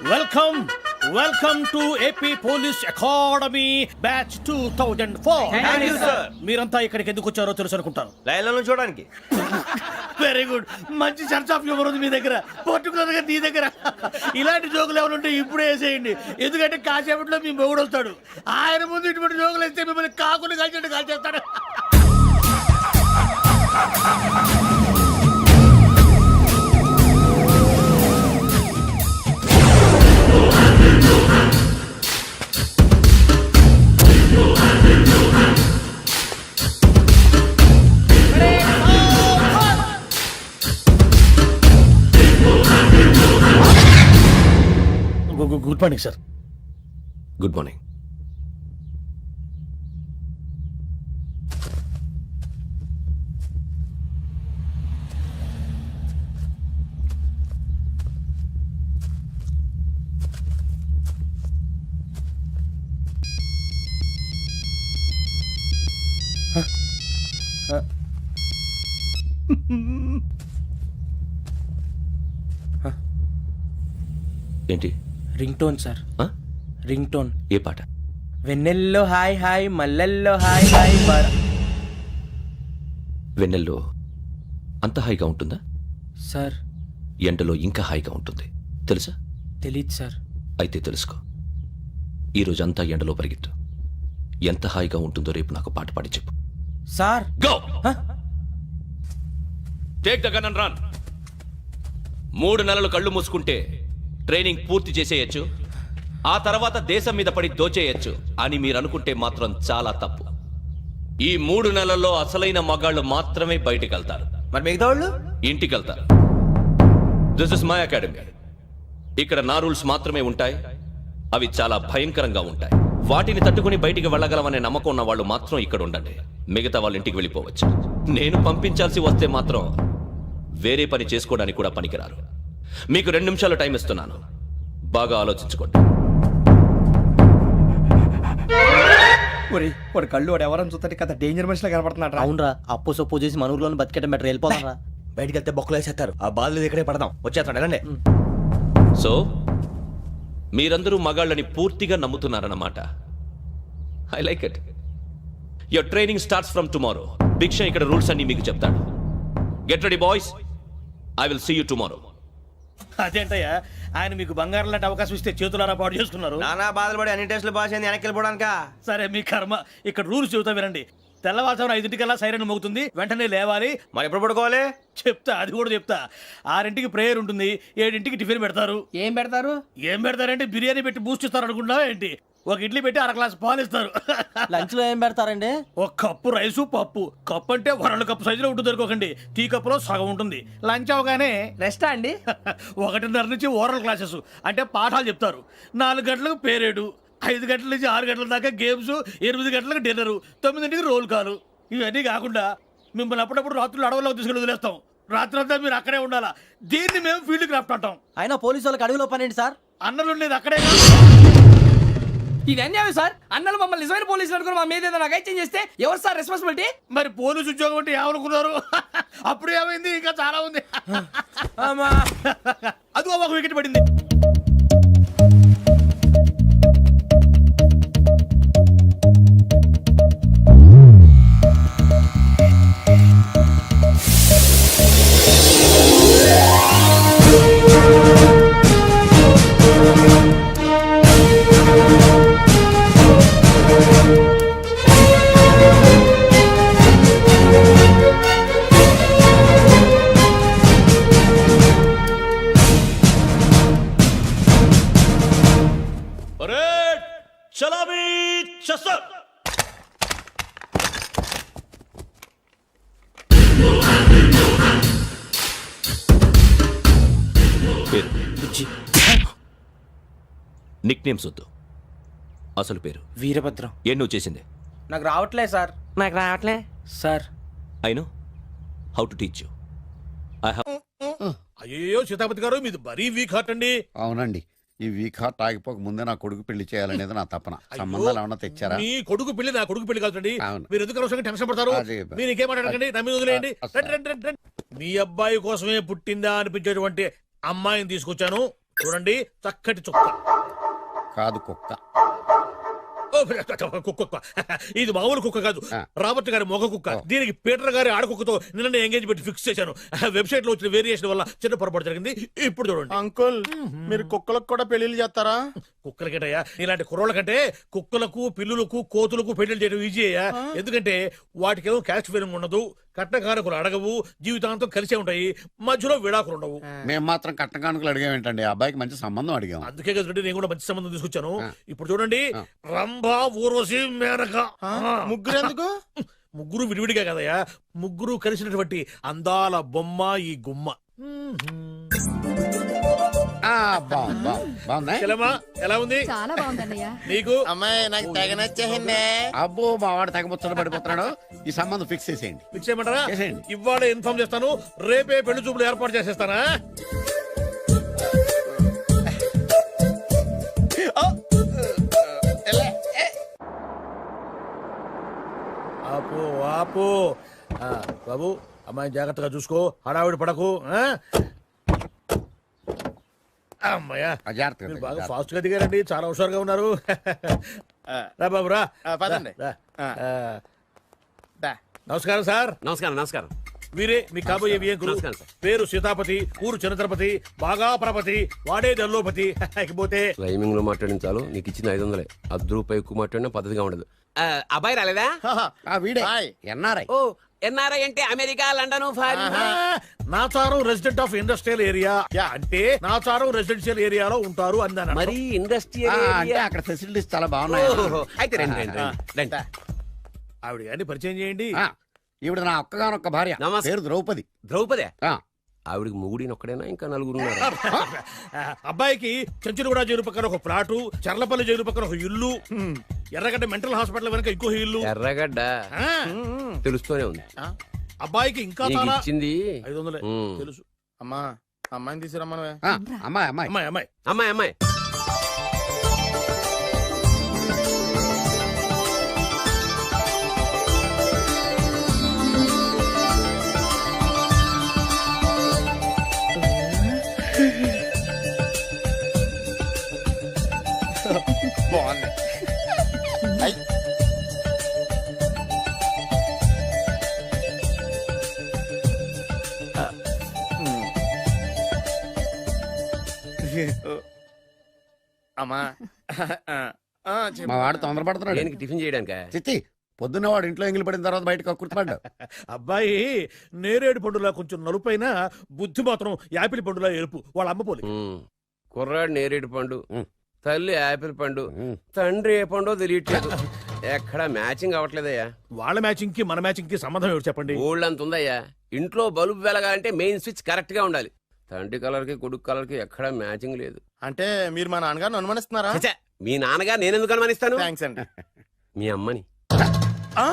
Welcome welcome to AP police academy batch 2004. మీరంతా ఇక్కడికి ఎందుకు వచ్చారో తెలుసు అనుకుంటాను. లైన్లను చూడడానికి. Very good. మంచి సెన్స్ ఆఫ్ హ్యూమర్ ఉంది మీ దగ్గర, పర్టికులర్ గా నీ దగ్గర. ఇలాంటి జోకులు ఏమైనా ఉంటే ఇప్పుడే వేసేయండి, ఎందుకంటే కాసేపట్లో మీ మొగుడు వస్తాడు. ఆయన ముందు ఇటువంటి జోకులు వేస్తే మిమ్మల్ని కాకుని కాల్చేట్టు కాల్చేస్తాడు. Good morning sir. Good morning. ఏంటి? Ring tone sir. Ring tone. ఏ పాట? వెన్నెల్లో హాయ్ హాయ్ మల్లెల్లో హాయ్ హాయ్ వెన్నెల్లో అంత హాయిగా ఉంటుందా సార్? ఎండలో ఇంకా హాయిగా ఉంటుంది తెలుసా? తెలీదు సార్. అయితే తెలుసుకో. ఈరోజు అంతా ఎండలో పరిగెత్తు. ఎంత హాయిగా ఉంటుందో రేపు నాకు పాట పాడి చెప్పు. Sir go. Take the gun and run. 3 నెలలు కళ్ళు మూసుకుంటే ట్రైనింగ్ పూర్తి చేసేయచ్చు, ఆ తర్వాత దేశం మీద పడి దోచేయచ్చు అని మీరు అనుకుంటే మాత్రం చాలా తప్పు. ఈ 3 నెలల్లో అసలైన మగాళ్ళు మాత్రమే బయటికి వెళ్తారు. మరి మిగతా వాళ్ళు ఇంటికి వెళ్తారు. This is my academy. ఇక్కడ నా రూల్స్ మాత్రమే ఉంటాయి. అవి చాలా భయంకరంగా ఉంటాయి. వాటిని తట్టుకుని బయటికి వెళ్ళగలమనే నమ్మకం ఉన్న వాళ్ళు మాత్రం ఇక్కడ ఉండండి. మిగతా వాళ్ళు ఇంటికి వెళ్ళిపోవచ్చు. నేను పంపించాల్సి వస్తే మాత్రం వేరే పని చేసుకోవడానికి కూడా పనికిరారు. మీకు 2 నిమిషాలు టైం ఇస్తున్నాను, బాగా ఆలోచించుకోండి. వాడు కళ్ళు వాడు ఎవరని చూస్తే కదా డేంజర్ మనిషిలో కనపడుతున్నాడు. అవునరా, అప్పు సొప్పు చేసి మన ఊర్లో బతికేయడం బెటర్. వెళ్ళిపోతారా? బయటికి వెళ్తే బొక్కలు వేసేస్తారు. ఆ బాధలు ఇక్కడే పడదాం. వచ్చేస్తాడు వెళ్ళండి. సో మీరందరూ మగాళ్ళని పూర్తిగా నమ్ముతున్నారన్నమాట. I like it. Your training starts from tomorrow. Bhiksha ఇక్కడ రూల్స్ అన్ని మీకు చెప్తాడు. Get ready boys, I will see you tomorrow. అదేంటయ్యా, ఆయన మీకు బంగారం లాంటి అవకాశం ఇస్తే చేతులారా పాటు చేసుకున్నారు. నానా బాధలు పడి అన్ని టెస్టులు పాస్ అయింది, వెనక్కి వెళ్ళిపోవడానికా? సరే మీ కర్మ. ఇక్కడ రూల్స్ చెబుతా వినండి. తెల్లవారుజామున 5 సైరన్ మోగుతుంది, వెంటనే లేవాలి. మరి ఎప్పుడు పడుకోవాలి? చెప్తా, అది కూడా చెప్తా. 6 ప్రేయర్ ఉంటుంది, 7 టిఫిన్ పెడతారు. ఏం పెడతారు? ఏం పెడతారంటే బిర్యానీ పెట్టి బూస్ట్ ఇస్తారు అనుకుంటున్నావా ఏంటి? ఒక ఇడ్లీ పెట్టి 1 గ్లాస్ పాలు ఇస్తారు. లంచ్ లో ఏం పెడతారండి? ఒక కప్పు రైసు పప్పు. కప్పు అంటే 1 కప్పు సైజులో ఉంటుంది అనుకోకండి. టీ కప్పులో సగం ఉంటుంది. లంచ్ అవగానే రెస్టా అండి? 1:30 నుంచి ఓరల్ క్లాసెస్ అంటే పాఠాలు చెప్తారు. 4 గంటలకు పేరేడు, 5 గంటల నుంచి 6 గంటల దాకా గేమ్స్, 8 గంటలకు డిన్నరు, 9ంటికి రోల్ కాలు. ఇవన్నీ కాకుండా మిమ్మల్ని అప్పుడప్పుడు రాత్రులు అడవుల్లో తీసుకెళ్ళి వదిలేస్తాం. రాత్రంతా మీరు అక్కడే ఉండాలా. దీన్ని మేము ఫీల్డ్ క్రాఫ్ట్ అంటాం. అయినా పోలీసు వాళ్ళకి అడవిలో పని ఏంటి సార్? అన్నలు ఉండేది అక్కడే. ఇది అన్యాయం సార్. అన్నలు మమ్మల్ని నిజమైన పోలీసులు అనుకుని మా మీద ఏదైనా చేంజ్ చేస్తే ఎవరు సార్ రెస్పాన్సిబిలిటీ? మరి పోలీసు ఉద్యోగం అంటే ఏమనుకున్నారు? అప్పుడు ఏమైంది? ఇంకా చాలా ఉంది. అదిగో ఒక వికెట్ పడింది. నిక్ నేమ్స్ వద్దు, అసలు పేరు. వీరభద్రం. ఏం నువ్వు చేసింది? నాకు రావట్లే సార్. నాకు రావట్లే sir. I know how to teach you. I have. అయ్యో సీతాపతి గారు, మీది మరీ వీక్ హార్ట్ అండి. అవునండి, ఈ వీక్ హార్ట్ ఆగిపోక ముందే నా కొడుకు పెళ్లి చేయాలనేది నా తపన. సంబంధాలు ఏమన్నా తెచ్చారా? మీ కొడుకు పెళ్లి నా కొడుకు పెళ్లి కాదండి. అవును. మీరు ఎందుకు అవసరంగా టెన్షన్ పడతారు? మీరు ఇంకేం మాట్లాడకండి, నా మీద వదిలేయండి. రండి, రండి, రండి, రండి. మీ అబ్బాయి కోసమే పుట్టిందా అనిపించేటువంటి అమ్మాయిని తీసుకొచ్చాను. చూడండి చక్కటి చుక్క. కాదు కుక్క. ఓ, కుక్క. ఇది మామూలు కుక్క కాదు, రాబర్ట్ గారి మొగ కుక్క. దీనికి పీటర్ గారి ఆడకుక్కతో నిన్న ఎంగేజ్మెంట్ ఫిక్స్ చేశాను. వెబ్సైట్ లో వచ్చిన వేరియేషన్ వల్ల చిన్న పొరపాటు జరిగింది. ఇప్పుడు చూడండి. అంకుల్ మీరు కుక్కలకు కూడా పెళ్లిళ్ళు చేస్తారా? కుక్కలకేటయ్యా, ఇలాంటి కుర్రోళ్ళ కంటే కుక్కలకు, పిల్లులకు, కోతులకు పెళ్లి చేయడం ఈజీ అయ్యా. ఎందుకంటే వాటికేమో క్యాస్ట్ ఫీలింగ్ ఉండదు, కట్న కానుకలు అడగవు, జీవితాంతం కలిసే ఉంటాయి, మధ్యలో విడాకులు ఉండవు. మేము మాత్రం కట్న కానుకలు అడిగామేంటండి, అబ్బాయికి మంచి సంబంధం అడిగాం. అందుకే కదండి నేను కూడా మంచి సంబంధం తీసుకొచ్చాను. ఇప్పుడు చూడండి, రంభా, ఊర్వశి, మేనక. ముగ్గురు ఎందుకు? ముగ్గురు విడివిడిగా కదయ్యా, ముగ్గురు కలిసినటువంటి అందాల బొమ్మ ఈ గుమ్మ. బాగుందా? చెల్లెమ్మా, ఎలా ఉంది? చాలా బాగుందన్నయ్య. నీకు? అమ్మాయి నాకు తెగ నచ్చేసిందే. అబ్బో మా వాడు తగ్గబుచ్చట పడిపోతున్నాడు. ఈ సంబంధం ఫిక్స్ చేసేయండి. ఫిక్స్ చేయమంటారా? చేసేయండి. ఇవాళ ఇన్ఫార్మ్ చేస్తాను, రేపే పెళ్లి చూపులు ఏర్పాటు చేసేస్తానా? ఆపు ఆపు. బాబు, అమ్మాయిని జాగ్రత్తగా చూసుకో, హడావిడి పడకు. అమ్మాయ్యా, మీరు బాగా ఫాస్ట్ గా దిగారండి, చాలా హుషారుగా ఉన్నారు. రా బాబు రా. పదండి. రా. నమస్కారం సార్. నమస్కారం నమస్కారం. వీరే మీ కాబోయే వియంకులు. నమస్కారం సార్. పేరు సీతాపతి, ఊరు చంద్రపతి, బాగా ప్రపతి, వాడే దల్లోపతి. ఇకపోతే రైమింగ్ లో మాట్లాడించాలు నీకు ఇచ్చిన 500. ₹10 ఎక్కువ మాట్లాడినా పద్ధతిగా ఉండదు. అబ్బాయి రాలేదా? వీడే హాయ్. ఎన్ఆర్ఐ. ఓ ఎన్ఆర్ఐ అంటే America, London, foreign. Nacharam resident of industrial area. అంటే నాచారం రెసిడెన్షియల్ ఏరియాలో ఉంటారు అందాను. మరి ఇండస్ట్రియల్ అంటే అక్కడ ఫెసిలిటీస్ చాలా బాగున్నాయి. అయితే రండి రండి రండి. ఆవిడ గారిని పరిచయం చేయండి. ఈవిడ నా ఒక్కగానొక్క భార్య, నమస్తే. పేరు ద్రౌపది. ద్రౌపదే? ఆ, ఆవిడికి మొగుడిని ఒక్కడేనా ఇంకా నలుగురు ఉన్నారు? అబ్బాయికి చెంచులగూడ జైలు పక్కన ఒక ప్లాటు, చర్లపల్లి జైలు పక్కన ఒక ఇల్లు, ఎర్రగడ్డ మెంటల్ హాస్పిటల్ వెనక ఇంకో ఇల్లు. ఎర్రగడ్డ ఆ, తెలుస్తూనే ఉంది. అబ్బాయికి ఇంకా నీకు చాలా ఇచ్చింది 500 ఉమ్. తెలుసు. అమ్మా అమ్మాయిని తీసుకురమ్మను. అమ్మాయి అమ్మాయి అమ్మాయి అమ్మాయి అమ్మాయి అమ్మాయి. బాగుంది. అమ్మా మా వాడు తొందరపడుతున్నాడు. దేనికి టిఫిన్ చేయడానికా? చిచ్చి, పొద్దున్న వాడు ఇంట్లో ఎంగిలి పడిన తర్వాత బయటకు కుర్తుపడ్డాడు. అబ్బాయి నేరేడు పండులా కొంచెం నలుపైన, బుద్ధి మాత్రం యాపిల్ పండులా ఎరుపు. వాళ్ళ అమ్మ పోలి. కుర్రాడు నేరేడు పండు, ఉమ్. తల్లి యాపిల్ పండు, ఉమ్. తండ్రి ఏ పండో తెలియట్లేదు. ఎక్కడ మ్యాచింగ్ అవ్వట్లేదయ్యా. వాళ్ళ మ్యాచింగ్ కి మన మ్యాచింగ్ కి సంబంధం ఏమిటి చెప్పండి? ఊళ్ళంత ఉందయ్యా. ఇంట్లో బల్బు వెలగాలంటే మెయిన్ స్విచ్ కరెక్ట్ గా ఉండాలి. తండ్రి కలర్ కి కొడుకు కలర్ కి ఎక్కడ మ్యాచింగ్ లేదు. అంటే మీరు మా నాన్నగారిని అనుమానిస్తున్నారా? ఛ, మీ నాన్నగారు నేనెందుకు అనుమానిస్తాను? థ్యాంక్స్ అండి. మీ అమ్మని. ఆ?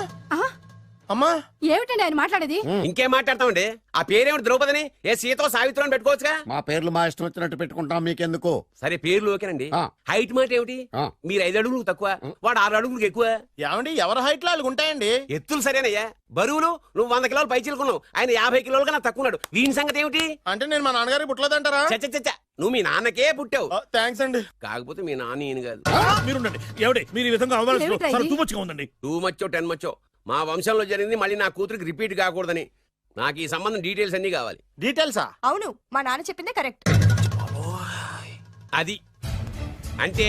అమ్మా ఏమిటండి ఆయన మాట్లాడేది? ఇంకేం మాట్లాడతామండి? ఆ పేరేమిటి ద్రౌపదిని? ఏ సీతో సావిత్రం అని పెట్టుకోవచ్చుగా. మా పేర్లు మా ఇష్టం వచ్చినట్టు పెట్టుకుంటాం, మీకెందుకు? సరే పేర్లు ఓకేనండి. ఆ. హైట్ మాట ఏమిటి? ఆ. మీరు 5 అడుగులు తక్కువ, వాడు 6 అడుగులకు ఎక్కువ. ఏమండి ఎవరి హైట్ లో వాళ్ళకి ఉంటాయండి. ఎత్తులు సరేనయ్యా. బరువులు నువ్వు 100 కిలోలు పై చిలుకున్నావు, ఆయన 50 కిలోలుగా నాకు తక్కువ ఉన్నాడు. వీని సంగతి ఏమిటి? అంటే నేను మా నాన్నగారికి పుట్టలేదంటారా? చచ్చ నువ్వు మీ నాన్నకే పుట్టావు. థ్యాంక్స్ అండి. కాకపోతే మీ నాన్న ఈయన కాదు. మీరుండండి. ఎవడే మీరు ఈ విధంగా అవమానిస్తున్నారు? ఏమిటా చాలా ఇది? too much గా ఉందండి. 2 మచ్చో 10 మచ్చో మా వంశంలో జరిగింది మళ్ళీ నా కూతురికి రిపీట్ కాకూడదని నాకు ఈ సంబంధం డీటెయిల్స్ అన్ని కావాలి. డీటెయిల్సా? అవును, మా నాన్న చెప్పిందే కరెక్ట్. అది అంటే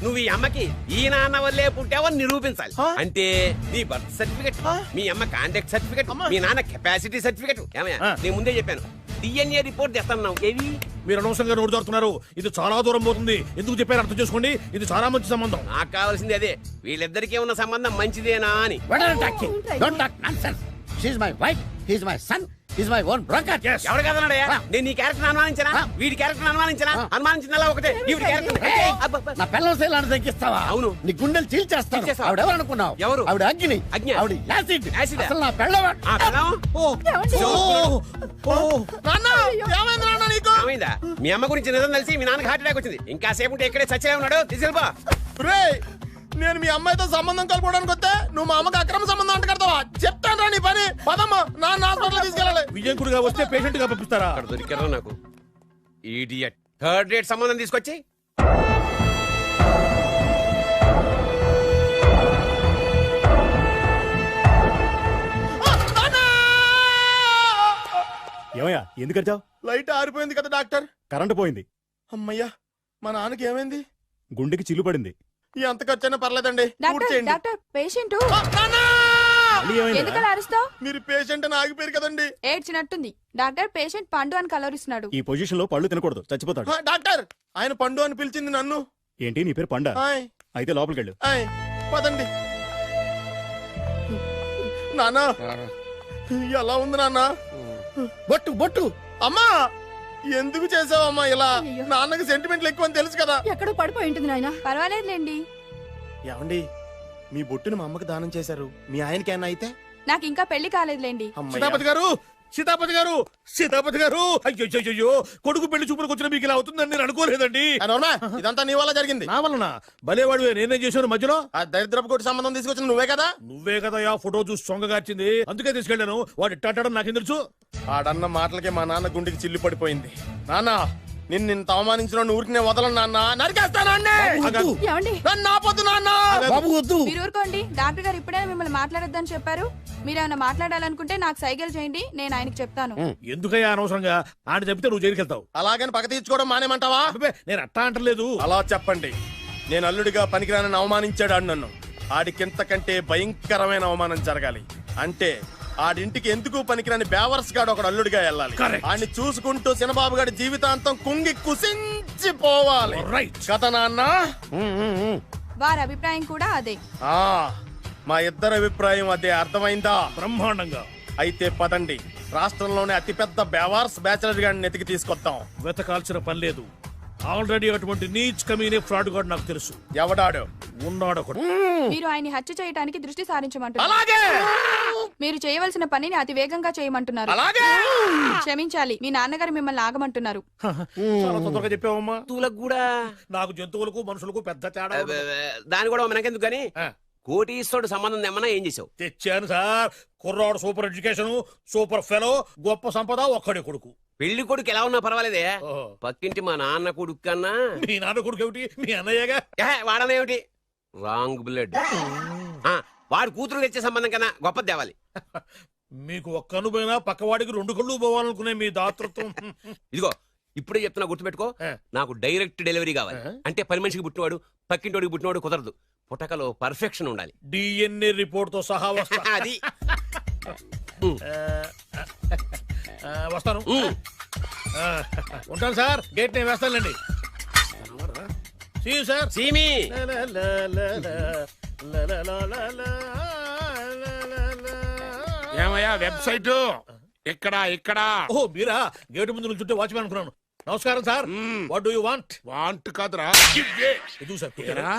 నువ్వు ఈ అమ్మకి ఈ నాన్న వల్లే పుట్టావని నిరూపించాలి. అంటే నీ బర్త్ సర్టిఫికెట్, మీ అమ్మ కాంటాక్ట్ సర్టిఫికెట్, మీ నాన్న కెపాసిటీ సర్టిఫికెట్. ఏమయ్యా, నేను ముందే చెప్పాను DNA రిపోర్ట్ తెస్తాను. ఏవి మీరు అనవసరంగా నోరు జారుతున్నారు. ఇది చాలా దూరం పోతుంది. ఎందుకు చెప్పారు అర్థం చేసుకోండి. ఇది చాలా మంచి సంబంధం. నాకు కావాల్సింది అదే, వీళ్ళిద్దరికీ ఉన్న సంబంధం మంచిదేనా అని. What are you talking? Don't talk nonsense. She's my wife, he's my son, he's my own brother. Yes. ఎవరు కదన్నాడయ్యా? నేను నీ క్యారెక్టర్ అనుమానించనా? వీడి క్యారెక్టర్ అనుమానించనా? అనుమానించిందల్లా ఒకటే. వీడి క్యారెక్టర్ నా పిల్లల శైలాన్ని తగ్గిస్తావా? అవును. నీ గుండెలు చీల్చేస్తాను. చీల్చేస్తావా? ఆవిడ ఎవరు అనుకున్నావు? ఎవరు? ఆవిడ అగ్ని. అగ్ని? ఆవిడ యాసిడ్. యాసిడా? అసలు నా పిల్లవ. ఆ పిల్లం? నాన్న ఏమైంది నాన్న నీకు? ఏమైందా? మీ అమ్మ గురించి నిజం తెలిసి మీ నాన్నకి హార్ట్ అటాక్ వచ్చింది. ఇంకా సేపు ఉంటే ఇక్కడే చచ్చలే ఉన్నాడు. తీసుకెళ్ళిపో. రేయ్, నేను మీ అమ్మాయితో సంబంధం కలుపుకోవడానికి వస్తే నువ్వు మా అమ్మకి అక్రమ సంబంధం అంట కడతావా? చెప్తాను రా నీ పని. పదమ్మా, నాన్న హాస్పిటల్ తీసుకెళ్ళాలి. విజయంకుడిగా వస్తే పేషెంట్ గా పంపిస్తారా? అక్కడ దొరికారా నాకు? ఈడియట్. థర్డ్ రేట్ సంబంధం తీసుకొచ్చి ఏమయ్యా ఎందుకు వచ్చావు? లైట్ ఆరిపోయింది కదా డాక్టర్. కరెంటు పోయింది. అమ్మయ్యా, మా నాన్నకి ఏమైంది? గుండెకి చిల్లు పడింది. ఎంత ఖర్చైనా పర్లేదండి, పూర్తి డాక్టర్ చేయండి. డాక్టర్ పేషెంట్ నాన్నా! మళ్ళీ ఏమైందిరా? ఎందుకలా అరుస్తావు? మీరు పేషెంట్ అని ఆగిపోయారు కదండి. ఏడ్చినట్టుంది. డాక్టర్ పేషెంట్ పండు అని కలవరిస్తున్నాడు. ఈ పొజిషన్ లో పళ్ళు తినకూడదు, చచ్చిపోతాడు. డాక్టర్, ఆయన పండు అని పిలిచింది నన్ను. ఏంటి నీ పేరు పండ? ఆయ్, అయితే లోపలికి వెళ్ళు. ఆయ్, పదండి. నాన్నా, ఎలా ఉంది నాన్న? బొట్టు బొట్టు అమ్మా, ఎందుకు చేసావమ్మా ఇలా? అయ్యయ్యో. నాన్నకి సెంటిమెంట్లు ఎక్కువ అని తెలుసు కదా. ఎక్కడో పడిపోయి ఉంటుంది నాయన. పర్వాలేదులేండి. ఏమండి, మీ బొట్టుని మా అమ్మకి దానం చేశారు, మీ ఆయనకేనా అయితే? నాకు ఇంకా పెళ్లి కాలేదులేండి. సీతాపతి గారు, సీతాపతి గారు, సీతాపతి గారు, అయ్యో కొడుకు పెళ్లి చూపులకు వచ్చిన మీకు ఇలా అవుతుందని నేను అనుకోలేదండి. ఇదంతా నీ వల్ల జరిగింది. నా వలన భలేవాడు, నేనేం చేశాను మధ్యలో? ఆ దరిద్రపు కొట్టి సంబంధం తీసుకొచ్చిన నువ్వే కదా. నువ్వే కదా ఆ ఫోటో చూసి సొంగగార్చింది, అందుకే తీసుకెళ్ళాను. వాడు ఇట్టాడని నాకేం తెలుసు? ఆడన్న మాటలకి మా నాన్న గుండెకి చిల్లు పడిపోయింది. నాన్న, నిన్ను అవమానించిన ఊరికి నేను వదలను నాన్న, నరికేస్తాను అన్నే. ఏమండి, నన్ను ఆపొద్దు నాన్న. బాబు వద్దు. మీరు ఊరుకోండి. డాక్టర్ గారు ఇప్పుడే మిమ్మల్ని మాట్లాడొద్దని చెప్పారు. మీరేమైనా మాట్లాడాలనుకుంటే నాకు సైగలు చేయండి, నేను ఆయనకి చెప్తాను. ఎందుకయ్యా అనవసరంగా? ఆయన చెప్తే నువ్వు జైలుకి వెళ్తావు. అలాగని పక్క తీర్చుకోవడం మానేమంటావా? అబ్బే, నేను అట్టా అంటలేదు. అలా చెప్పండి. నేను అల్లుడిగా పనికిరానని అవమానించాడు ఆడు నన్ను. ఆడికింతకంటే భయంకరమైన అవమానం జరగాలి. అంటే ఆడింటికి ఎందుకు పనికిరాని బేవర్స్ గాడు ఒకడు అల్లుడిగా వెళ్ళాలి. Correct. ఆడిని చూసుకుంటూ చిన్నబాబు గారి జీవితాంతం కుంగి కుసించిపోవాలి. Right. కథ నాన్న. వారి అభిప్రాయం కూడా అదే. ఆ, మా ఇద్దరి అభిప్రాయం అదే. అర్థమైందా? బ్రహ్మాండంగా. అయితే పదండి, రాష్ట్రంలోనే అతిపెద్ద బేవార్స్ బ్యాచిలర్ గాడిని ఎతికి తీసుకొద్దాం. వెతకాల్సిన పని లేదు. ఆల్రెడీ అటువంటి నీచ్ కమీనే ఫ్రాడ్ గాడు నాకు తెలుసు. ఎవడాడు? ఉన్నాడు ఒకడు. మీరు ఆయన్ని హత్య చేయడానికి దృష్టి సారించమంటున్నారు. అలాగే మీరు చేయవలసిన పనిని అతి వేగంగా చేయమంటున్నారు. అలాగే. క్షమించాలి, మీ నాన్నగారు మిమ్మల్ని ఆగమంటున్నారు. చాలా తొందరగా చెప్పావమ్మా. తూలకు కూడా నాకు జంతువులకు మనుషులకు పెద్ద తేడా ఉండదు. దాని కూడా మనకెందుకు గాని ఆ. కోటీశ్వరుడు సంబంధం ఏమన్నా ఏం చేసావు? తెచ్చాను సార్. కుర్రాడు సూపర్ ఎడ్యుకేషన్, సూపర్ ఫెలో, గొప్ప సంపద, ఒక్కడే కొడుకు. పెళ్లి కొడుకు ఎలా ఉన్నా పర్వాలేదే, ఓహో. పక్కింటి మా నాన్న కొడుకు కన్నా మీ నాన్న కొడుకు ఏమిటి? మీ అన్నయ్యగా. వాడనేమిటి రాంగ్ బ్లడ్. వాడు కూతురు తెచ్చే సంబంధం కన్నా గొప్పది తేవాలి. మీకు ఒక్క కన్ను పోయినా పక్కవాడికి రెండు కళ్ళు పోవాలనుకునే మీ దాతృత్వం. ఇదిగో ఇప్పుడే చెప్తున్నా, గుర్తుపెట్టుకో. ఆ. నాకు డైరెక్ట్ డెలివరీ కావాలి. అంటే పని మనిషికి పుట్టినవాడు పక్కింటోడికి పుట్టినవాడు కుదరదు. పుట్టకలో పర్ఫెక్షన్ ఉండాలి. డిఎన్ఏ రిపోర్ట్ తో సహా వస్తా. అది వస్తాను. ఆ, ఉంటాను సార్. గేట్ నేను వేస్తానులేండి. See you, sir. సీమి ఏమయ్యా వెబ్సైట్ ఇక్కడ ఇక్కడ ఓ మీరా? గేటు ముందు నుంచుంటే వాచ్మెన్ అనుకున్నాను. నమస్కారం sir. What do you want? Want కాదురా ఇది సార్. ఇక్కరా,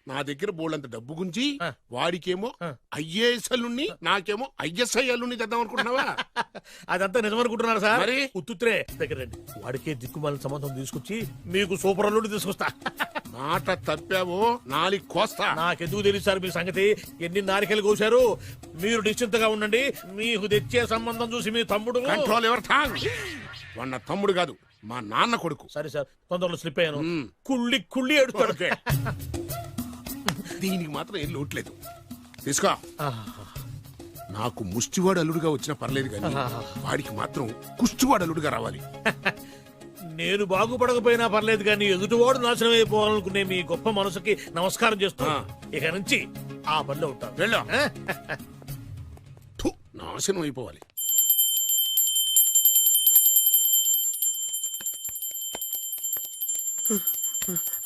నా దగ్గర బోళ్ళంత డబ్బు గుంచి ఆ. వాడికేమో ఐఏఎస్ అల్లుణ్ణి నాకేమో ఐఎస్ఐ అల్లుణ్ణి తెద్దాం అనుకుంటున్నావా? అదంతా నిజమనుకుంటున్నారు సార్. మరి? ఉత్తుత్రే దగ్గర రండి. వాడికే దిక్కుమాలిన సంబంధం తీసుకొచ్చి మీకు సూపర్ అల్లుడు తీసుకొస్తా. మాట తప్పావో నాలుగు కోస్తా. నాకెందుకు తెలుసు సార్ మీ సంగతి? ఎన్ని నారికలు కోశారు. మీరు నిశ్చింతగా ఉండండి. మీకు తెచ్చే సంబంధం చూసి మీ తమ్ముడు. Control everything. వాడు నా తమ్ముడు కాదు, మా నాన్న కొడుకు. సరే సార్, తొందరలో స్లిప్ అయ్యాను. మ్మ్. కుళ్ళి కుళ్ళి ఎడుతాడు. ఓకే. దీనికి మాత్రం ఏం లోట్లేదు. తీసుకో. నాకు ముష్టివాడు అల్లుడుగా వచ్చినా పర్లేదు కానీ వాడికి మాత్రం కుష్టివాడు అల్లుడుగా రావాలి. నేను బాగుపడకపోయినా పర్లేదు కానీ ఎదుటివాడు నాశనం అయిపోవాలనుకునే మీ గొప్ప మనసుకి నమస్కారం చేస్తున్నా. ఇక నుంచి ఆ పనిలో ఉంటాను. వెళ్ళా నాశనం అయిపోవాలి.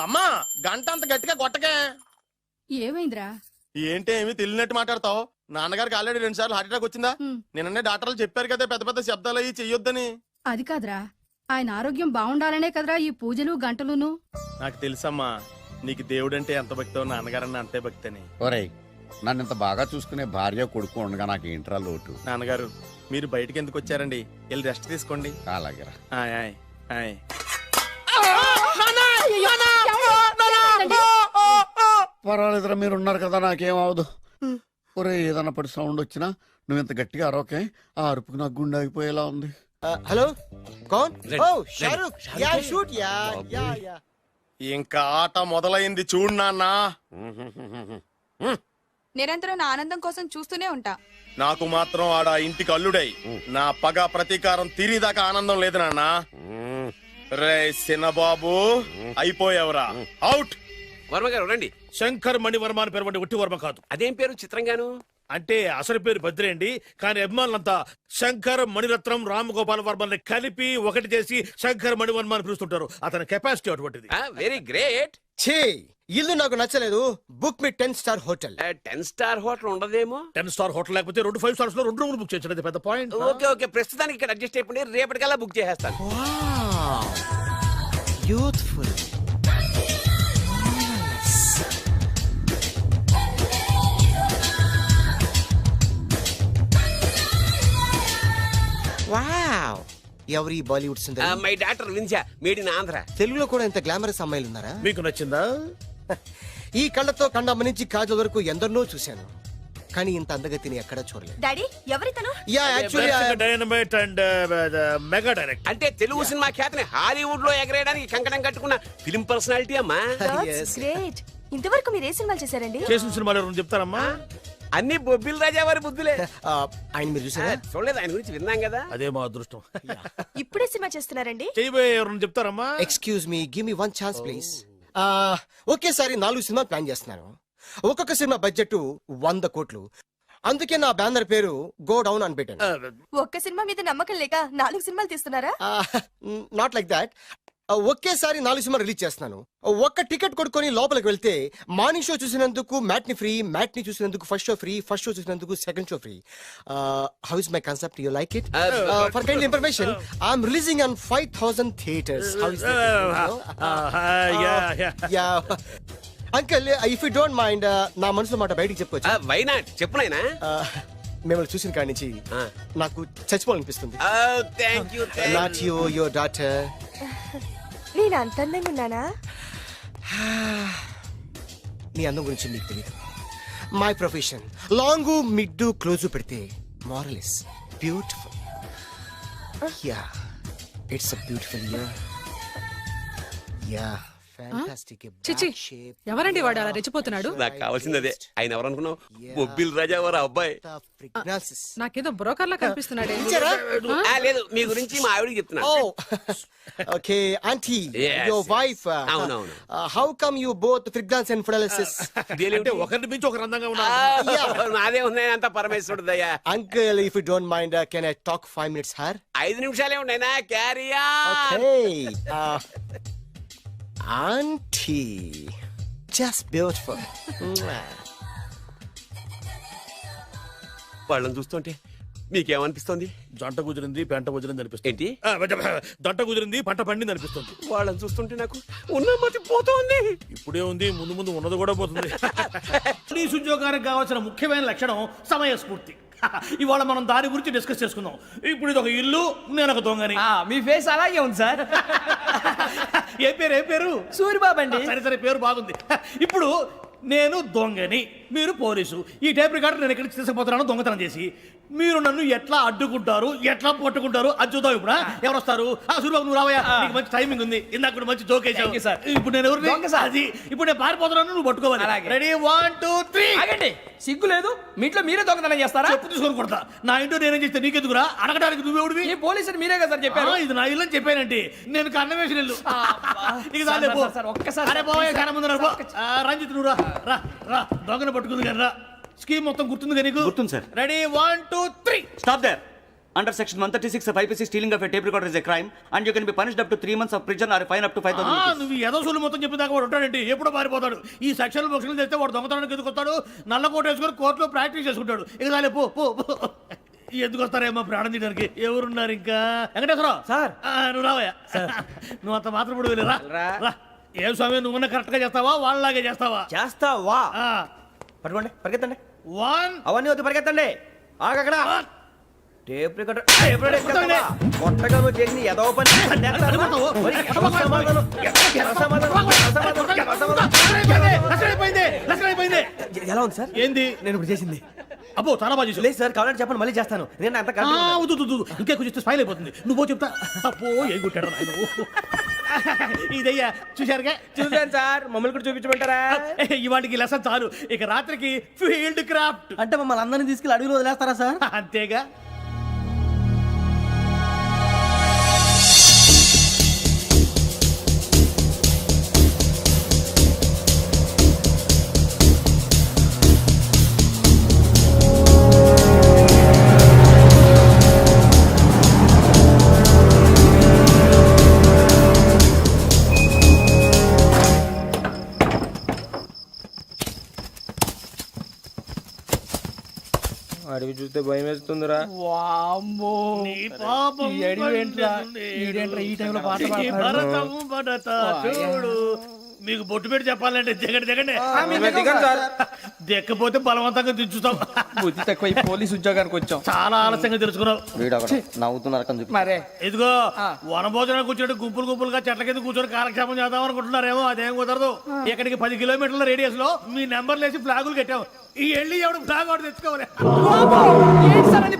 అమ్మా, గంట అంత గట్టిగా కొట్టకే. ఏమైందిరా? ఏంటి ఏమి తెలియనట్టు మాట్లాడతావు? నాన్నగారికి ఆల్రెడీ 2 సార్లు హార్ట్ అటాక్ వచ్చిందా? నిన్ననే డాక్టర్లు చెప్పారు కదా పెద్ద పెద్ద శబ్దాలు అయ్యి చెయ్యొద్దని. అది కాదురా, ఆయన ఆరోగ్యం బాగుండాలనే కదరా ఈ పూజలు గంటలును. నాకు తెలుసమ్మా, నీకు దేవుడంటే ఎంత భక్తో నాన్నగారన్న అంతే భక్తి అని. ఒరేయ్, నన్ను ఇంత బాగా చూసుకునే భార్య కొడుకు ఉండగా నాకు ఏంట్రా లోటు? నాన్నగారు, మీరు బయటికి ఎందుకు వచ్చారండి? వెళ్ళి రెస్ట్ తీసుకోండి. అలాగేరా. ఆయ్, ఆయ్, ఆయ్. పర్వాలేదురా, మీరు ఉన్నారు కదా, నాకేం అవదు. ఒరే, ఏదన్నా పడి సౌండ్ వచ్చినా నువ్వు ఇంత గట్టిగా అరవకే. ఆ అరుపుకు నాకు గుండె ఆగిపోయేలా ఉంది. హలో కౌన్ ఓ Shahrukh yeah shoot yeah yeah yeah ఇంకా ఆట మొదలైంది చూడు నాన్న. నిరంతరం నా ఆనందం కోసం చూస్తూనే ఉంటా. నాకు మాత్రం ఆడ ఇంటికి అల్లుడై నా పగ ప్రతీకారం తీరిదాకా ఆనందం లేదు నాన్న. రే సినబాబు అయిపోయావురా, అవుట్. వర్మ గారు రండి. శంకర్ మణివర్మ అని పేరు ఒట్టి వర్మ కాదు. అదేం పేరు చిత్రంగాను? అంటే అసలు పేరు బద్రి అండి, కానీ అభిమానులంతా శంకర్ మణిరత్నం రామగోపాల్ వర్మని కలిపి ఒకటి చేసి శంకర్ మణివర్మ అని పిలుస్తుంటారు. అతని కెపాసిటీ అటువంటిది. Very great. ఛీ ఇల్లు నాకు నచ్చలేదు. బుక్ మీ 10 స్టార్ హోటల్. 10 స్టార్ హోటల్ ఉండదేమో. 10 స్టార్ హోటల్ లేకపోతే 2 5 స్టార్స్ లో 2 రూములు బుక్ చేయొచ్చు. అది పెద్ద పాయింట్. ఓకే ఓకే, ప్రస్తుతానికి ఇక్కడ అడ్జస్ట్ అయిపోయి రేపటికల్లా బుక్ చేసేస్తాను. యూత్ఫుల్. వావ్, ఎవరి బాలీవుడ్ సుందరి? మై డాక్టర్ విన్సా, మేడ్ ఇన్ ఆంధ్ర. తెలుగులో కూడా ఇంత గ్లామరస్ అమ్మాయిలు ఉన్నారా? మీకు నచ్చిందా? ఈ కళ్ళతో కండమ్మ నుంచి కాజల్ వరకు ఎందరినో చూశాను, కానీ ఇంత అందగతిని ఎక్కడా చూడలేదు. డాడీ ఎవరితను? Yeah actually dynamite and mega direct. అంటే తెలుగు సినిమా ఖ్యాతిని హాలీవుడ్ లో ఎగరేయడానికి కంకణం కట్టుకున్న ఫిలిం పర్సనాలిటీ అమ్మా. గ్రేట్. ఇంతవరకు మీరు ఏ సినిమాలు చేశారండి? చేసిన సినిమాలు ఎవరు చెప్తారమ్మా? అన్ని బొబ్బిల్ రాజా వారి బుద్ధులే. ఆయన మీరు చూసారా? చూడలేదు, ఆయన గురించి విన్నాం కదా. అదే మా అదృష్టం. ఇప్పుడే సినిమా చేస్తున్నారండి? చేయబోయే ఎవరు చెప్తారమ్మా? Excuse me, give me 1 chance please. ఒకేసారి 4 సినిమా ప్లాన్ చేస్తున్నాను. ఒక్కొక్క సినిమా బడ్జెట్ 100 కోట్లు. అందుకే నా బ్యానర్ పేరు గో డౌన్ అని పెట్టాను. ఒక్క సినిమా మీద నమ్మకం లేక 4 సినిమాలు తీస్తున్నారా? Not like that. ఒకేసారి 4 సినిమా రిలీజ్ చేస్తున్నాను. ఒక్క టికెట్ కొనుక్కొని లోపలికి వెళ్తే మార్నింగ్ షో చూసినందుకు మ్యాట్ని ఫ్రీ, మ్యాట్ని చూసినందుకు first show free, first show చూసినందుకు second show free. How is my concept? You like it? For kind information, I'm releasing on 5000 theatres. How is uncle, if you don't mind, నా మనసులో మాట బయటికి చెప్పుకోవచ్చు? Why not, చెప్పు నాయనా. మిమ్మల్ని చూసిన కాడి నుంచి నాకు చచ్చిపోవాలనిపిస్తుంది. Thank you. Not you, your daughter. నేను అంత అందంగా ఉన్నానా? నీ అందం గురించి మీకు తెలియదు. My profession long mid close పెడితే moral is beautiful. Yeah, it's a beautiful year. Yeah, fantastic. చిచి, ఎవరండి వాడు అలా రెచ్చిపోతున్నాడు? నాకు కావాల్సింది అదే. ఆయన ఎవరు అనుకున్నావు? బొబ్బిల్ రాజా వారు అబ్బాయి. నాకేదో బ్రోకర్ లా కనిపిస్తున్నాడే. లేదు, మీ గురించి మా ఆవిడకి చెప్తున్నా. Okay aunty, Yes, your wife. అవునవును. How come you both fragrance and fidelities? అంటే ఒకరిని మించి ఒకరు అందంగా ఉన్నారు. నాదే ఉన్నాయి అంత పరమేశ్వరుడు దయ్యా. Uncle, if you don't mind, can I talk 5 minutes her? 5 నిమిషాలే ఉన్నాయినా, carry on. Okay aunty, just beautiful. వాళ్ళని చూస్తుంటే మీకేమనిపిస్తుంది? జంట కుదిరింది, పెంట కుదిరింది అనిపిస్తుంది. ఏంటి? జంట కుదిరింది, పంట పండింది అనిపిస్తుంది. వాళ్ళని చూస్తుంటే నాకు ఉన్న మతి పోతోంది. ఇప్పుడే ఉంది, ముందు ముందు ఉన్నది కూడా పోతుంది. పోలీస్ ఉద్యోగానికి కావాల్సిన ముఖ్యమైన లక్షణం సమయస్ఫూర్తి. ఇవాళ మనం దాని గురించి డిస్కస్ చేసుకుందాం. ఇప్పుడు ఇది ఒక ఇల్లు, నేను ఒక దొంగని. మీ ఫేస్ అలాగే ఉంది సార్. ఏ పేరు? సూరిబాబు అండి. సరే, పేరు బాగుంది. ఇప్పుడు నేను దొంగని, మీరు పోలీసు. ఈ టైప్ రికార్డు నేను ఎక్కడికి తీసుకుపోతున్నాను దొంగతనం చేసి. మీరు నన్ను ఎట్లా అడ్డుకుంటారు, ఎట్లా పట్టుకుంటారు అది చూద్దాం. ఇప్పుడు ఎవరు వస్తారు? సూరిబాబు, నువ్వు రావయ్యా, నీకు మంచి టైమింగ్ ఉంది. ఇందాక కూడా మంచి జోక్ వేసావు సార్. ఇప్పుడు నేను ఎవరు? అది ఇప్పుడు నేను పారిపోతున్నాను, నువ్వు పట్టుకోవాలి. రెడీ, 1 2 3. ఆగండి, సిగ్గు లేదు? మీ ఇంట్లో మీరే దొంగతనం చేస్తారా? చెప్పు తీసుకొని కొడతా. నా ఇంట్లో నేనేం చేస్తే నీకెందుకురా? అడగడానికి నువ్వెవడివి? ఈ పోలీసులు మీరే కదా సార్ చెప్పారు. ఇది నా ఇల్లు అని చెప్పానంటే నేను కన్నవేసిన ఇల్లు. ఒక్కసారి రంజిత్, నువ్వు రా రా, దొంగను పట్టుకుంది కానీ రా. స్కీమ్ మొత్తం గుర్తుంది కానీ? గుర్తుంది sir. Ready, 1 2 3. Stop there. Under section 136 of IPC, stealing of a tape recorder is a crime and you can be punished up to 3 months of prison or a fine up to 5,000 rupees. నువ్వు ఏదో సొల్లు మొత్తం చెప్పిన దాకా వాడు ఉంటాడండి, ఎప్పుడో పారిపోతాడు. ఈ సెక్షన్లు బొక్షన్లు చేస్తే వాడు దొంగతనానికి ఎందుకు వస్తాడు? నల్ల కోట వేసుకొని కోర్టులో ప్రాక్టీస్ చేసుకుంటాడు. ఇక చాలే, పో పో పో. ఎందుకు వస్తారేమో ప్రాణం తీయడానికి. ఎవరున్నారు ఇంకా? వెంకటేశ్వరరావు సార్, నువ్వు రావయ్యా. నువ్వు అంత మాత్రం ఇప్పుడు వెళ్ళి రా. ఏ స్వామి, నువ్వున్న కరెక్ట్ గా చేస్తావా, వాళ్ళలాగే చేస్తావా? చేస్తావా? పట్టుకోండి, పరిగెత్తండి. 1. అవన్నీ వద్దు, పరిగెత్తండి. ఆగక్కడ. టేప్ రికార్డర్ కొత్తగా నువ్వు చేసి ఏదో పని. ఎలా ఉంది సార్? ఏంది నేను ఇప్పుడు చేసింది? అబ్బో చాలా బాగా చేసావు. లేదు సార్ కావాలంటే చెప్పండి మళ్ళీ చేస్తాను. నేను అంత వద్దు, వద్దు, వద్దు. ఇంకే కొంచెం స్మైల్ అయిపోతుంది. నువ్వు చెప్తా. అబ్బో ఏం కొట్టాడు నాయన. ఇదయ్యా చూశారుగా. చూసాను సార్, మమ్మల్ని కూడా చూపించమంటారా? ఇవాటికి లెసన్ చాలు. ఇక రాత్రికి ఫీల్డ్ క్రాఫ్ట్. అంటే మమ్మల్ని అందరినీ తీసుకెళ్ళి అడుగులు వదిలేస్తారా సార్? అంతేగా. అడిగి చూస్తే భయం వేస్తుందిరా. నీ పాపం ఈ అడవి ఏంట్రా? ఈడేంట్రా ఈ టైంలో పాట పాడతాడు? భరతము భరత చూడు. మీకు బొట్టు పెట్టి చెప్పాలంటే దిగండి దిగండి. దిక్కపోతే బలవంతంగా దించుతాం. బుద్ధి తక్కువ ఈ పోలీస్ ఉద్యోగానికి వచ్చాం. చాలా ఆలస్యంగా తెలుసుకున్నావు. నవ్వుతున్నారు మరే ఇదిగో వనభోజనం కూర్చోటి గుంపులు గుంపులుగా చెట్ల కింద కూర్చొని కాలక్షేపం చేద్దాం అనుకుంటున్నారేమో. అదేం కుదరదు. ఇక్కడికి 10 కిలోమీటర్ల రేడియస్ లో మీ నెంబర్లు వేసి ఫ్లాగులు కట్టాం. ఈ వెళ్ళి ఎవడు ఫ్లాగ్ ఒకటి తెచ్చుకోవాలి.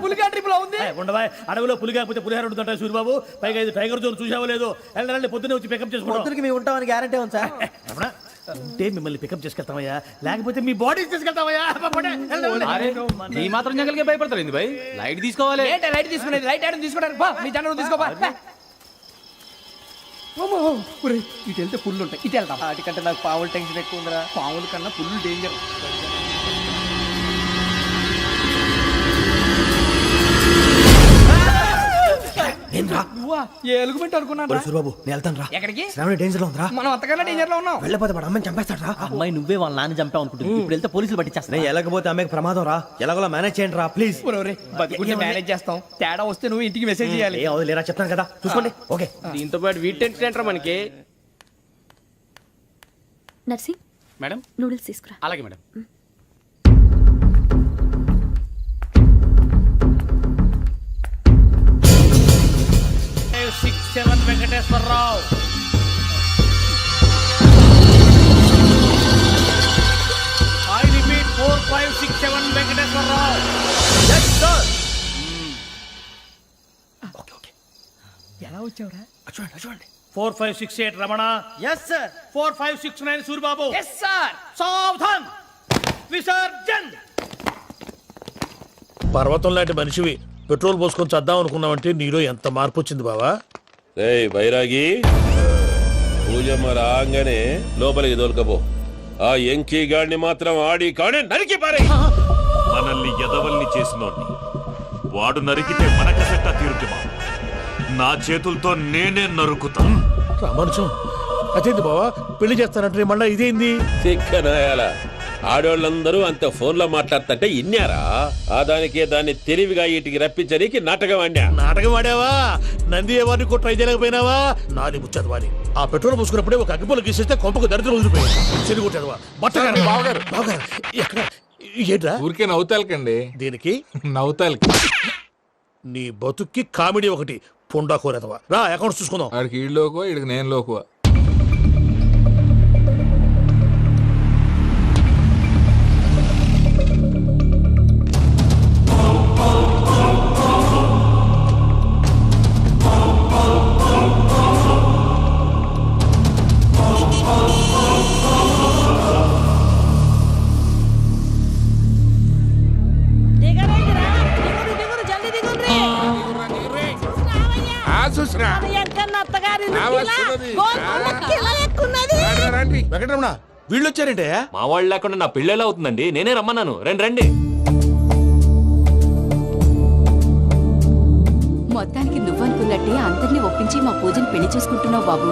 పులిగా ట్రిప్ లో ఉంది. ఉండవా అడవిలో పులి కాకపోతే పులిహార ఉంటుంటాయి సూరిబాబు. పైగా ఇది టైగర్ జోన్ చూసావో లేదో. వెళ్ళాలంటే పొద్దున్నే వచ్చి పికప్ చేసుకుంటాం. మేము ఉంటామని గ్యారంటీ ఉంది సార్. అంటే మిమ్మల్ని పికప్ చేసుకెళ్తామయ్యా, లేకపోతే మీ బాడీ తీసుకెళ్తామయ్యా. ఈ మాత్రం జంగల్కే భయపడతారు భయ్. లైట్ తీసుకోవాలి. లైట్ తీసుకునేది లైట్ ఆడని తీసుకోవడానికి మీ జనరల్ తీసుకోవా. ఇటు వెళ్తే పుల్లు ఉంటాయి, ఇటు వెళ్తాం. వాటికంటే నాకు పావులు టెన్షన్ ఎక్కువ ఉందిరా. పావుల కన్నా పుల్లు డేంజర్. ఎలుగుబెట్టి అనుకున్నాను సూరిబాబు నేను వెళ్తాను రా. ఎక్కడికి? శ్రావణి డేంజర్ లో ఉందిరా. మనం అంతకన్నా డేంజర్ లో ఉన్నాం. వెళ్ళపోతే వాడు అమ్మని చంపేస్తాడు రా. అమ్మాయి నువ్వే వాళ్ళ నాన్న చంపావు అనుకుంటుంది. ఇప్పుడు వెళ్తే పోలీసులు పట్టించేస్తా. వెళ్ళకపోతే అమ్మాయికి ప్రమాదం రా. ఎలాగోలా మేనేజ్ చేయండి రా ప్లీజ్. బతికుంటే మేనేజ్ చేస్తాం. తేడా వస్తే నువ్వు ఇంటికి మెసేజ్ చేయాలి. ఏ అవదు లేరా చెప్తాను కదా చూసుకోండి. ఓకే దీంతో పాటు వీటి టెన్షన్ ఏంట్రా మనకి. నర్సి మేడం నూడిల్స్ తీసుకురా. అలాగే madam. 6-7 Venkateswararao. I repeat 4-5-6-7 Venkateswararao. Yes sir. ఎలా వచ్చావురా? చూడండి 4-5-6-8 Ramana. Yes sir. 4-5-6-9 Suribabu. Yes sir. సావధాన్ విసర్జన్. పర్వతం లాంటి మనిషివి పెట్రోల్ పోసుకొని చద్దాం అనుకున్నావంటే నీలో ఎంత మార్పు వచ్చింది బావా. బైరాగి పూజమ్మ రాగానే లోపలికి దొరకపో. ఆ ఎంకీ గాడిని మాత్రం ఆడి కాడే నరికి పారే. మనల్ని ఎదవల్ని చేసినోడ్ని వాడు నరికితే మనకసెట్టా తీరుతుమా. నా చేతులతో నేనే నరుకుతా. రామానుజం అదేంది బావా పెళ్లి చేస్తానంటే మళ్ళా ఇదేంది? తిక్కనాయాల ఆడోళ్ళందరూ అంత ఫోన్ లో మాట్లాడుతుంటే ఇన్నారా? ఆ దానికే దాన్ని తెలివిగా వీటికి రప్పించడానికి నాటకం ఆడా. నాటకం ఆడావా? నంది ఎవరిని కూడా ట్రై చేయలేకపోయినావా? నాది ముచ్చదు వాడి. ఆ పెట్రోల్ పోసుకున్నప్పుడే ఒక అగ్గిపోలు గీసేస్తే కొంపకు దరిద్రం వదిలిపోయాయి. చెరుగుంటాడువా బట్టగారు బావగారు బావగారు ఎక్కడ ఏంట్రా? ఊరికే నవ్వుతాలకండి. దీనికి నవ్వుతాలకి నీ బతుక్కి కామెడీ ఒకటి పుండా కోరేదవా. రా అకౌంట్స్ చూసుకుందాం. ఆడికి ఈడు లోకువా, ఈడికి నేను లోకువా. వెంకటరమణ వీళ్ళు వచ్చారంటే మా వాళ్ళు లేకుండా నా పెళ్ళి ఎలా అవుతుందండి? నేనే రమ్మన్నాను. రండి రండి. మొత్తానికి నువ్వనుకున్నట్టే అందరినీ ఒప్పించి మా పూజని పెళ్లి చేసుకుంటున్నావు బాబు.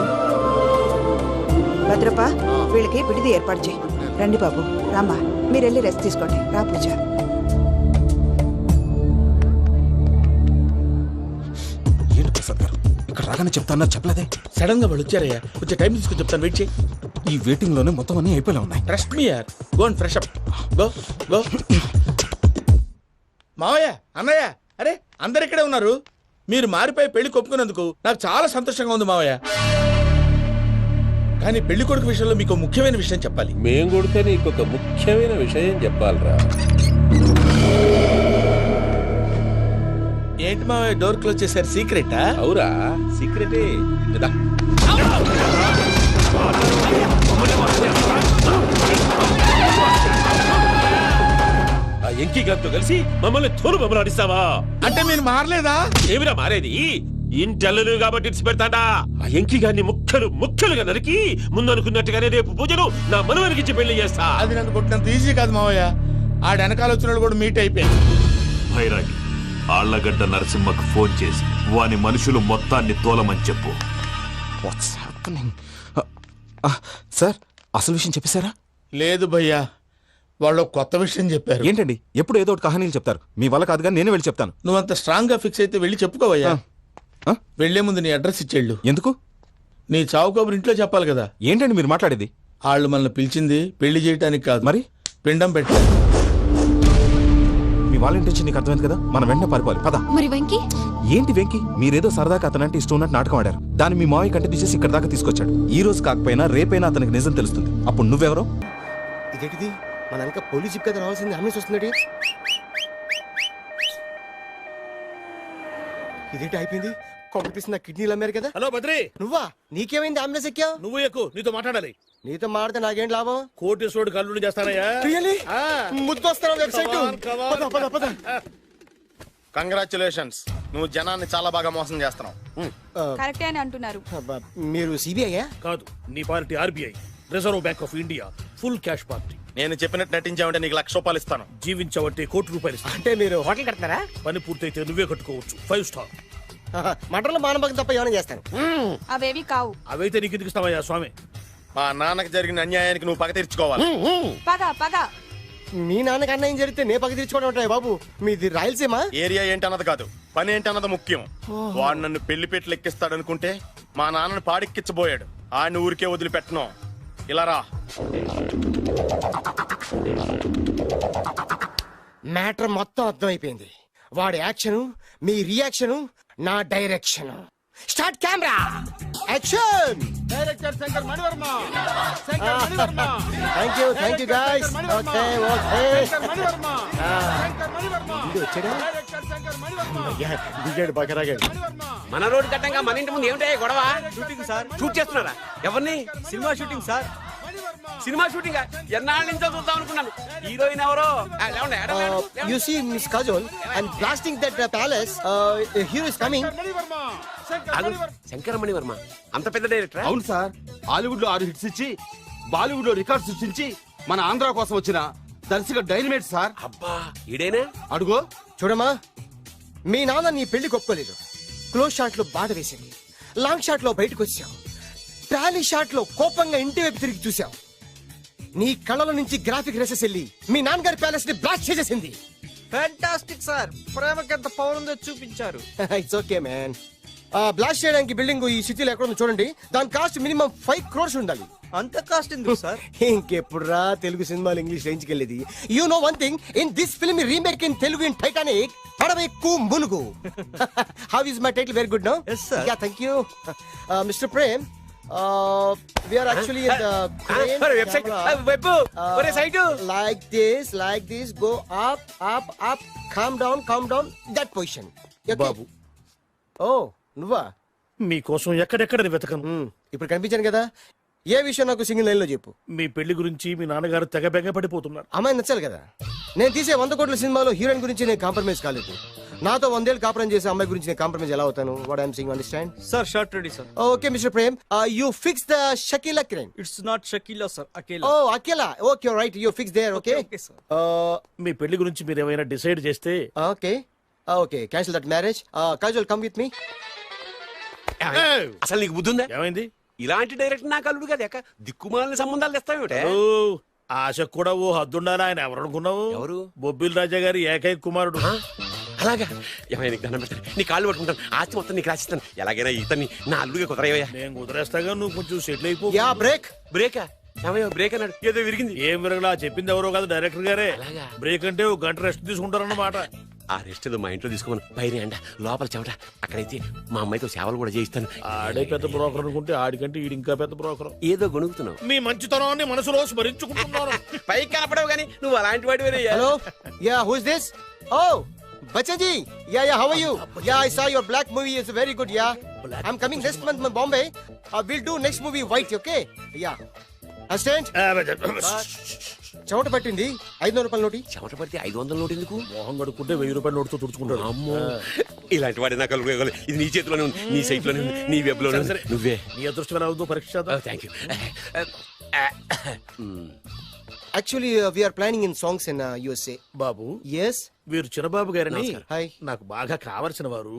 భద్రప్ప వీళ్ళకి విడిది ఏర్పాటు చేయి. రండి బాబు రామ్మా మీరు వెళ్ళి రెస్ట్ తీసుకోండి. రా పూజ. ఏంటి ప్రసాద్ గారు ఇక్కడ రాగానే చెప్తాను చెప్పలేదే? సడన్ గా వాళ్ళు వచ్చారయ్యా. కొంచెం టైం తీసుకుని చెప్తాను. వెయిట్ చేయి. ఈ వెయిటింగ్ లోనే మొత్తం అన్ని అయిపోయి ఉన్నాయి. ట్రస్ట్ మీ యార్. Go and fresh up. Go go. మావయ్య అన్నయ్య అరే అందరు ఇక్కడే ఉన్నారు. మీరు మారిపోయి పెళ్లి కొప్పుకున్నందుకు నాకు చాలా సంతోషంగా ఉంది మావయ్య. కానీ పెళ్లి కొడుకు విషయంలో మీకు ముఖ్యమైన విషయం చెప్పాలి. మేం కొడితే నీకు ఒక ముఖ్యమైన విషయం చెప్పాలరా. ఏంటి మా డోర్ క్లోజ్ చేశారు? సీక్రెటా? అవురా సీక్రెటే. ఎంకి గారితో కలిసి మమ్మల్ని తోలు బొమ్మలాడిస్తావా? అంటే మీరు మారలేదా? ఏమిరా మారేది? ఇంటల్లు కాబట్టి ఇడిచి పెడతాడా? ఆ ఎంకి గారిని ముక్కలుగా నరికి ముందనుకున్నట్టుగానే రేపు పూజను నా మనవరికిచ్చి పెళ్లి చేస్తా. అది నన్ను కొట్టినంత ఈజీ కాదు మావయ్య. ఆ వెనకాల వచ్చిన వాళ్ళు కూడా మీట్ అయిపోయింది. భైరాగి ఆళ్లగడ్డ నరసింహకు ఫోన్ చేసి వాని మనుషులు మొత్తాన్ని తోలమని చెప్పు. సార్ అసలు విషయం చెప్పేశారా? లేదు భయ్యా, వాళ్ళు కొత్త విషయం చెప్పారు. ఏంటండి ఎప్పుడు ఏదో ఒకటి కహానీలు చెప్తారు. మీ వల్ల కాదుగా నేనే వెళ్ళి చెప్తాను. నువ్వంత స్ట్రాంగ్ గా ఫిక్స్ అయితే వెళ్ళి చెప్పుకోవయ్యా. వెళ్లే ముందు నీ అడ్రస్ ఇచ్చేళ్ళు. ఎందుకు? నీ చావు కబురు ఇంట్లో చెప్పాలి కదా. ఏంటండి మీరు మాట్లాడేది? వాళ్ళు మనల్ని పిలిచింది పెళ్లి చేయడానికి కాదు, మరి పిండం పెట్టారు. మీ వాళ్ళ ఇంటి నీకు అర్థమైంది కదా, మనం వెంటనే పారిపోవాలి. పద. మరి వెంకీ? ఏంటి వెంకీ? మీరేదో సరదాగా అతనంటే ఇష్టం ఉన్నట్టు నాటకం ఆడారు. దాన్ని మీ మావయ్య కంటే తీసేసి ఇక్కడ దాకా తీసుకొచ్చాడు. ఈ రోజు కాకపోయినా రేపైనా అతనికి నిజం తెలుస్తుంది. అప్పుడు నువ్వెవరో? ఇదేంటిది? మన వెనక పోలీస్ జీప్ కదా రావాల్సింది, అంబులెన్స్ వస్తుంది. ఇదేంటి అయిపోయింది? కాంపిటీషన్ నా కిడ్నీలు అమ్మారు కదా. హలో బద్రి, నువ్వా? నీకేమైంది? అంబులెన్స్ ఎక్కావు? నువ్వు ఎక్కువ, నీతో మాట్లాడాలి. నీతో మాడితే నాకేం లాభం? కోటేశ్వరుడు కల్లుడు చేస్తానయ్యా. ముద్దు వస్తాను వెబ్సైట్. కంగ్రాచులేషన్స్, నువ్వు జనాన్ని చాలా బాగా మోసం చేస్తున్నావు. కరెక్టే అని అంటున్నారు. మీరు సిబిఐయా? కాదు, నీ party RBI, reserve bank of India, full cash party. నేను చెప్పినట్టు నటించావంటే నీకు ₹1,00,000 ఇస్తాను. జీవించవంటే ₹1,00,00,000 ఇస్తాను. అంటే మీరు హోటల్ కడతారా? పని పూర్తయితే నువ్వే కట్టుకోవచ్చు 5 స్టార్. మటన్లో మానభంగం తప్ప ఏమైనా చేస్తాను. అవేవి కావు. అవైతే నీకు ఎందుకు ఇస్తావయ్యా స్వామి? మా నాన్నకి జరిగిన అన్యాయానికి నువ్వు పగ తీర్చుకోవాలి. పగ మీ నాన్నకి అన్యాయం జరిగితే నే పగ తీర్చుకోవడం ఉంటాయి బాబు. మీది రాయలసీమ. ఏరియా ఏంటన్నది కాదు, పని ఏంటన్నది ముఖ్యం. వాడు నన్ను పెళ్లి పెట్లు ఎక్కిస్తాడు అనుకుంటే మా నాన్నను పాడెక్కించబోయాడు. ఆడిని ఊరికే వదిలిపెట్టను. ఇలా రా. మ్యాటర్ మొత్తం అర్థమైపోయింది. వాడి యాక్షన్, మీ రియాక్షన్, నా direction. Start camera, action. Director Shankar Mani Varma. Thank you guys. Okay దిగాడు బాగా రాగాడు. మన రోడ్డు కట్టంగా మన ఇంటి ముందు ఏమిటాయి గొడవ? Shooting sir. షూట్ చేస్తున్నారా? ఎవరిని? Cinema shooting sir. Cinema shooting ఎన్నాళ్ళ నుంచో చూద్దాం అనుకున్నాను. హీరోయిన్ ఎవరో? You see Miss Kajol, I'm blasting that palace. Hero is coming. Shankara Mani Varma అంత పెద్ద డైరెక్టర్? అవును సార్, హాలీవుడ్ లో 6 హిట్స్ ఇచ్చి బాలీవుడ్ లో రికార్డ్ సృష్టించి మన ఆంధ్ర కోసం వచ్చిన దర్శక డైనమేట్ సార్. అబ్బా ఈడేనా? అడుగో. చూడమ్మా, మీ నాన్న నీ పెళ్లి ఒప్పుకోలేదు. క్లోజ్ షాట్ లో బాధ వేసింది, లాంగ్ షాట్ లో బయటకు వచ్చావు, ట్రాలీ షాట్ లో కోపంగా ఇంటి వైపు తిరిగి చూసావు. నీ కళ్ళల నుంచి గ్రాఫిక్ రెసెస్ వెళ్ళి మీ నాన్నగారి ప్యాలెస్ ని బ్లాస్ట్ చేసేసింది. ఫ్యాంటాస్టిక్ సార్, ప్రేమకి ఎంత పవర్ ఉందో చూపించారు. It's okay man. బ్లాస్ట్ చేయడానికి బిల్డింగ్ ఈ సిటీలో ఎక్కడ ఉందో చూడండి. దాని కాస్ట్ మినిమం 5 crores ఉండాలి. అంత కాస్ట్ ఎందుకు సార్? ఇంకెప్పుడు రా తెలుగు సినిమాలు ఇంగ్లీష్ రేంజ్కి వెళ్ళేది. You know one thing, in this film remake in Telugu in Titanic, పడవెక్కు మునుగు. How is my title? Very good no. Yes sir. Yeah, thank you. Mr. Prem, we are actually in the crane website. camera. ఒరే site. Like this, go up, calm down, that position. Okay? బాబు, Oh, నువ్వా? మీకోసం ఎక్కడెక్కడ వెతకను. ఇప్పుడు కనిపించాను కదా. ఏ విషయం నాకు single line లో చెప్పు. మీ పెళ్లి గురించి మీ నాన్నగారు తెగ బెంగ పడిపోతున్నారు. అమ్మాయి నచ్చాలి కదా. నేను తీసే 100 కోట్ల సినిమాలో హీరోయిన్ గురించి నేను కాంప్రమైజ్ కాలేదు. నాతో 100 ఏళ్ళు కాపురం చేసే అమ్మాయి గురించి నేను కాంప్రమైజ్ ఎలా అవుతాను? What I'm sing, understand? Sir shot ready sir. Okay mister Prem, you fix the Shakeela crime. It's not Shakeela sir, Akela. Oh Akela. Okay right, you fix there. Okay మీ పెళ్లి గురించి మీరు ఏమైనా డిసైడ్ చేస్తే. Okay cancel that marriage. Kajal come with me. అసలు నీకు బుద్ధి ఉందా? ఏమైంది? ఇలాంటి డైరెక్టర్ నాకు అల్లుడు కదా, దిక్కుమాలిన సంబంధాలు తెస్తావేమిటే? ఆశకు కూడా ఓ హద్దుండాలి. ఆయన ఎవరు అనుకున్నావు? ఎవరు? బొబ్బిల్ రాజా గారి ఏకైక కుమారుడు. అలాగా? ఏమైనా నీకు దండం పెడతాను, నీ కాళ్ళు పట్టుకుంటాను, ఆస్తి మొత్తం నీకు రాసిస్తాను. ఎలాగైనా ఇతన్ని నా అల్లుడిగా కుదరయ్యా. నేను కుదిరేస్తాగా, నువ్వు కొంచెం సెటిల్ అయిపో. Yeah break. బ్రేకా? ఏమయ్యా బ్రేక్ అన్నాడు, ఏదో విరిగింది. ఏం విరగలా? చెప్పింది ఎవరో కాదు, డైరెక్టర్ గారే. అలాగా? బ్రేక్ అంటే ఒక గంట రెస్ట్ తీసుకుంటారన్నమాట. ఆ రెస్ట్ ఏదో మా ఇంట్లో తీసుకోమను. పైన అండ లోపల చెమట. అక్కడైతే మా అమ్మాయితో సేవలు కూడా చేయిస్తాను. ఆడే పెద్ద బ్రోకర్ అనుకుంటే ఆడికంటే ఈడు ఇంకా పెద్ద బ్రోకర్. ఏదో గొణుగుతున్నావు. మీ మంచితనాన్ని మనసులో స్మరించుకుంటున్నాను. పైకి కనపడవు కానీ నువ్వు అలాంటి వాడి. Hello ya who is this oh Bachchan ji ya ya how are you ya I saw your Black movie is very good ya I am coming next month my Bombay will do next movie white okay ya assistant చెమట పట్టింది 500 రూపాయల నోటి. చెమట పడితే 500 note ఎందుకు? మోహం కడుక్కుంటే 1000 రూపాయల నోటుతో తుడుచుకుంటాడు. అమ్మో ఇలాంటి వాడి నాకు ఇది నీ చేతిలోనే ఉంది, నీ సైట్ లోనే ఉంది, నీ వెబ్ లోనే ఉంది. నువ్వే నీ అదృష్టం ఎలా ఉందో పరీక్ష. Thank you. Actually we are planning in songs in USA. బాబు yes వీరు చిన్నబాబు గారని హాయ్. నాకు బాగా కావలసిన వారు.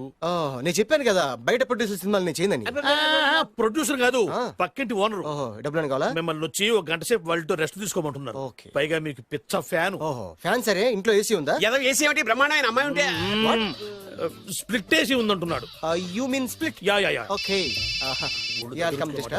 నేను చెప్పాను కదా బయట ప్రొడ్యూసర్ సినిమాలు నేను చేయదని. ప్రొడ్యూసర్ కాదు పక్కింటి ఓనర్. డబ్బులు కావాలా? మిమ్మల్ని వచ్చి ఒక గంట సేపు వాళ్ళతో రెస్ట్ తీసుకోమంటున్నారు. పైగా మీకు పిచ్చ ఫ్యాన్. ఫ్యాన్ సరే ఇంట్లో ఏసీ ఉందా? ఏదో ఏసీ ఏమిటి బ్రహ్మాండమైన అమ్మాయి ఉంటే స్ప్లిట్ ఏసీ ఉందంటున్నాడు. You mean split? Yeah yeah yeah. Okay yeah come just